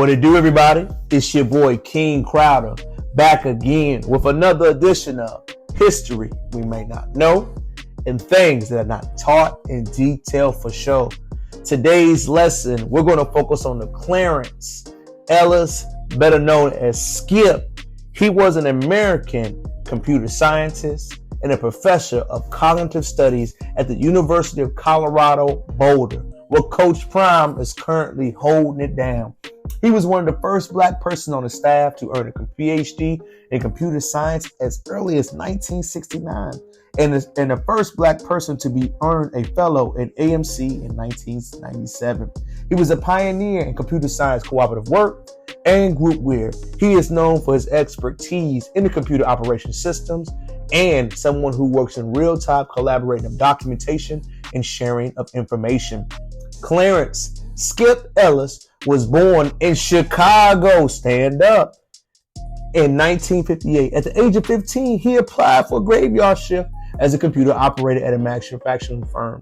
What it do, everybody? It's your boy King Crowder back again with another edition of History We May Not Know and Things That Are Not Taught in Detail for Show. Today's lesson, we're going to focus on the Clarence Ellis, better known as Skip. He was an American computer scientist and a professor of cognitive studies at the University of Colorado, Boulder, where Coach Prime is currently holding it down. He was one of the first black persons on the staff to earn a PhD in computer science as early as 1969, and the first black person to be earned a fellow at AMC in 1997. He was a pioneer in computer science cooperative work and groupware. He is known for his expertise in the computer operation systems and someone who works in real-time collaborating of documentation and sharing of information. Clarence Skip Ellis was born in Chicago, stand up, in 1958. At the age of 15, he applied for a graveyard shift as a computer operator at a manufacturing firm.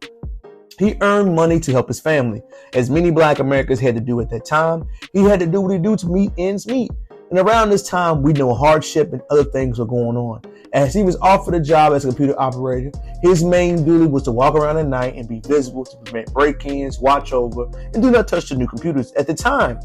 He earned money to help his family, as many black Americans had to do at that time. He had to do what he do to meet ends meet. And around this time, we know hardship and other things were going on. As he was offered a job as a computer operator, his main duty was to walk around at night and be visible to prevent break-ins, watch over, and do not touch the new computers. At the time,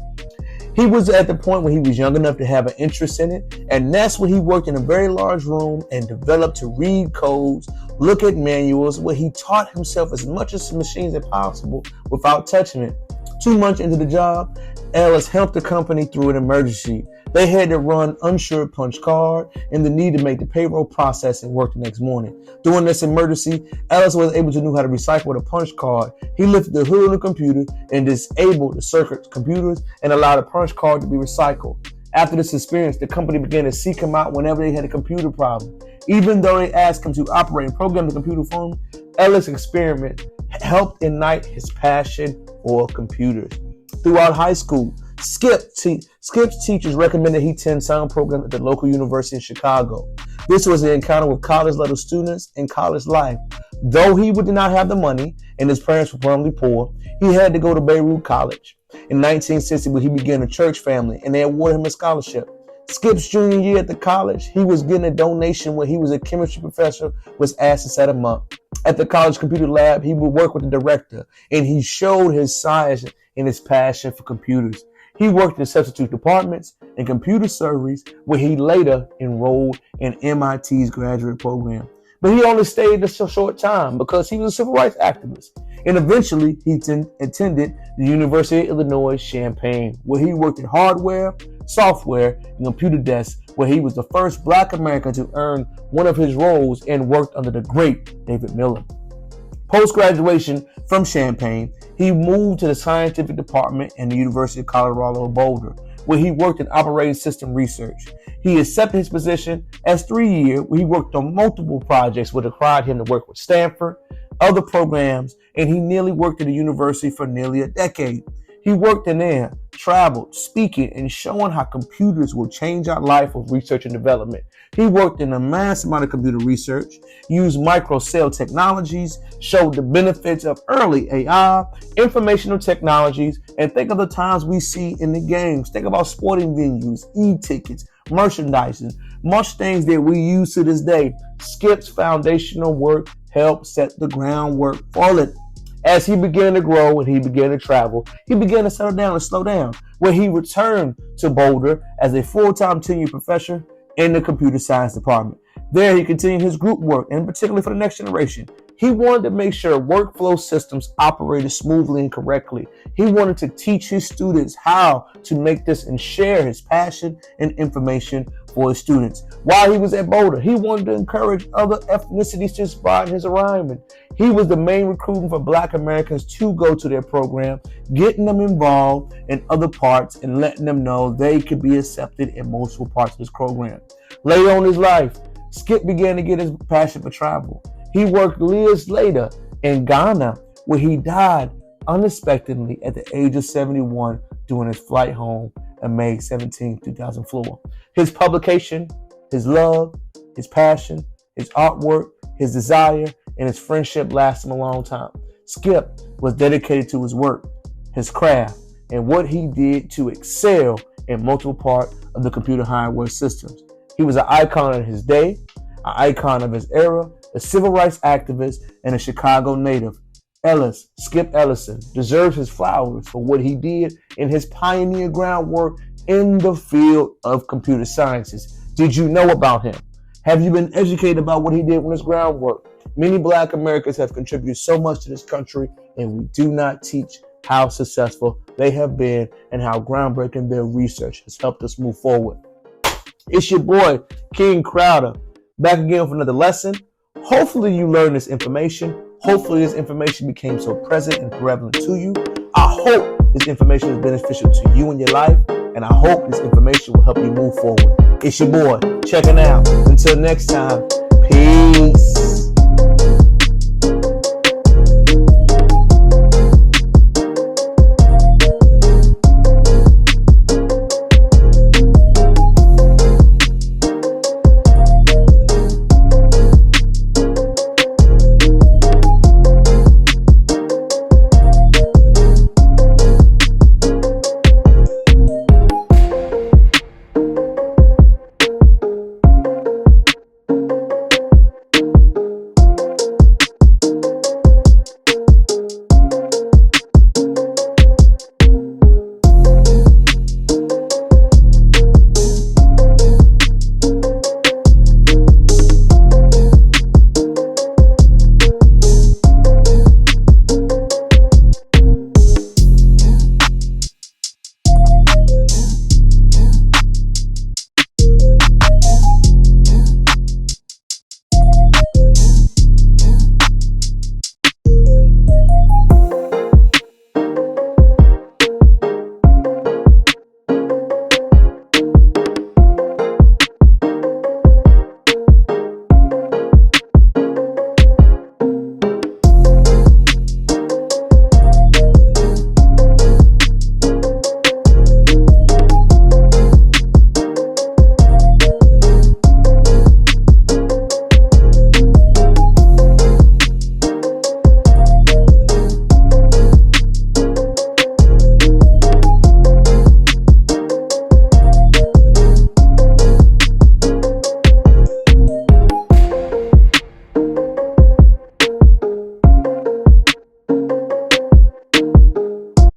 he was at the point when he was young enough to have an interest in it, and that's when he worked in a very large room and developed to read codes, look at manuals, where he taught himself as much as machines as possible without touching it. 2 months into the job, Ellis helped the company through an emergency. They had to run uninsured punch card and the need to make the payroll processing work the next morning. During this emergency, Ellis was able to know how to recycle the punch card. He lifted the hood of the computer and disabled the circuit computers and allowed the punch card to be recycled. After this experience, the company began to seek him out whenever they had a computer problem. Even though they asked him to operate and program the computer for them, Ellis' experiment helped ignite his passion for computers. Throughout high school, Skip's teachers recommended he attend sound program at the local university in Chicago. This was an encounter with college-level students and college life. Though he did not have the money and his parents were primarily poor, he had to go to Beirut College. In 1960, he began a church family and they awarded him a scholarship. Skip's junior year at the college, he was getting a donation when he was a chemistry professor was asked to set him up. At the college computer lab, he would work with the director and he showed his science and his passion for computers. He worked in substitute departments and computer surgeries where he later enrolled in MIT's graduate program. But he only stayed a short time because he was a civil rights activist. And eventually he attended the University of Illinois Champaign, where he worked in hardware, software, and computer desks, where he was the first black American to earn one of his roles and worked under the great David Miller. Post-graduation from Champaign, he moved to the scientific department in the University of Colorado Boulder, where he worked in operating system research. He accepted his position as 3-year, where he worked on multiple projects which required him to work with Stanford, other programs, and he nearly worked at the university for nearly a decade. He worked in there, traveled, speaking, and showing how computers will change our life with research and development. He worked in a mass amount of computer research, used microcell technologies, showed the benefits of early AI, informational technologies, and think of the times we see in the games. Think about sporting venues, e-tickets, merchandising, much things that we use to this day. Skip's foundational work helped set the groundwork for it. As he began to grow and he began to travel, he began to settle down and slow down, where he returned to Boulder as a full-time tenured professor in the computer science department. There he continued his group work, and particularly for the next generation. He wanted to make sure workflow systems operated smoothly and correctly. He wanted to teach his students how to make this and share his passion and information for his students. While he was at Boulder, he wanted to encourage other ethnicities to inspire his environment. He was the main recruiter for black Americans to go to their program, getting them involved in other parts and letting them know they could be accepted in multiple parts of his program. Later on in his life, Skip began to get his passion for travel. He worked years later in Ghana, where he died unexpectedly at the age of 71 during his flight home on May 17, 2004. His publication, his love, his passion, his artwork, his desire, and his friendship lasted him a long time. Skip was dedicated to his work, his craft, and what he did to excel in multiple parts of the computer hardware systems. He was an icon of his day, an icon of his era, a civil rights activist, and a Chicago native. Ellis, Skip Ellison, deserves his flowers for what he did in his pioneer groundwork in the field of computer sciences. Did you know about him? Have you been educated about what he did with his groundwork? Many Black Americans have contributed so much to this country, and we do not teach how successful they have been and how groundbreaking their research has helped us move forward. It's your boy, King Crowder, back again with another lesson. Hopefully you learned this information. Hopefully this information became so present and prevalent to you. I hope this information is beneficial to you in your life, and I hope this information will help you move forward. It's your boy, checking out. Until next time, peace.